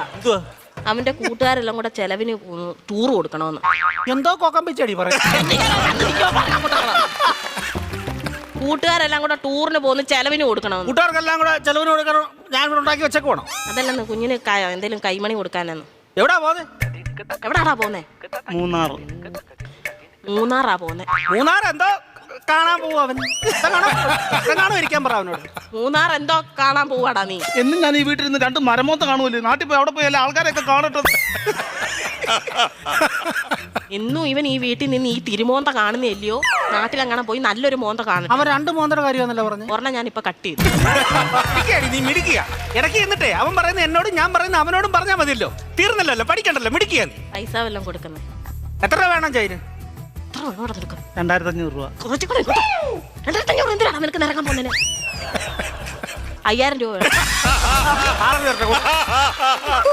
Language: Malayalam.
എന്തുവാ? അവന്റെ കൂട്ടുകാരെല്ലാം കൂടെ ചെലവിന് ടൂർ കൊടുക്കണമെന്ന്. എന്തോ കൊക്കം പിച്ചടി പറ. കൂട്ടുകാരെല്ലാം കൂടെ ടൂറിന് പോകുന്ന ചെലവിന് കൊടുക്കണമെന്ന്. കൂട്ടുകാർക്കെല്ലാം കൂടെ ചെലവിന് കൊടുക്കണം. ഞാൻ ഇവിടെ ഉണ്ടാക്കി വെച്ചേക്ക് വേണം. അതല്ലെന്ന് കുഞ്ഞിന് എന്തെങ്കിലും കൈമണി കൊടുക്കാനെന്ന്. എവിടാ പോന്നെ? എവിടാടാ പോന്നെ? മൂന്നാറാ പോന്നെ. മൂന്നാർ എന്തോ കാണാൻ പോവാ അവൻ. കാണാൻ ഇരിക്കാൻ പറ അവനോട്. മൂന്നാർ എന്തോ കാണാൻ പോവാടാ നീ. എന്നും ഞാൻ ഈ വീട്ടിൽ നിന്ന് 2 മരമൊത്ത കാണുമല്ലോ. നാട്ടിൽ പോയി അവിടെ പോയി എല്ലാ ആൾക്കാരെയൊക്കെ കാണട്ടെ. എന്നും ഇവൻ ഈ വീട്ടിൽ നിന്ന് ഈ തിരുമോന്ത കാണുന്നില്ലയോ? നാട്ടിലെങ്ങനെ പോയി നല്ലൊരു മോന്ത കാണും. അവൻ 2 മോന്തയുടെ കാര്യമാണല്ലോ പറഞ്ഞു. ഒരെണ്ണം ഞാൻ ഇപ്പൊ കട്ട് ചെയ്തു. നീ മിടിക്കുക ഇടയ്ക്ക് എന്നിട്ടേ അവൻ പറയുന്നത് എന്നോടും ഞാൻ പറയുന്നത് അവനോടും പറഞ്ഞാൽ മതിയല്ലോ. തീർന്നല്ലോ, പഠിക്കണ്ടല്ലോ, മിടിക്കുക നീ. പൈസ വല്ലതും കൊടുക്കുന്നേ. എത്ര രൂപ വേണം ചൈന്? 2500 രൂപ. 2500 എന്തിനാണ് നിനക്ക് നിറങ്ങാൻ പോകുന്നതിന്? 5000 രൂപ വേണം. 6 പേരുടെ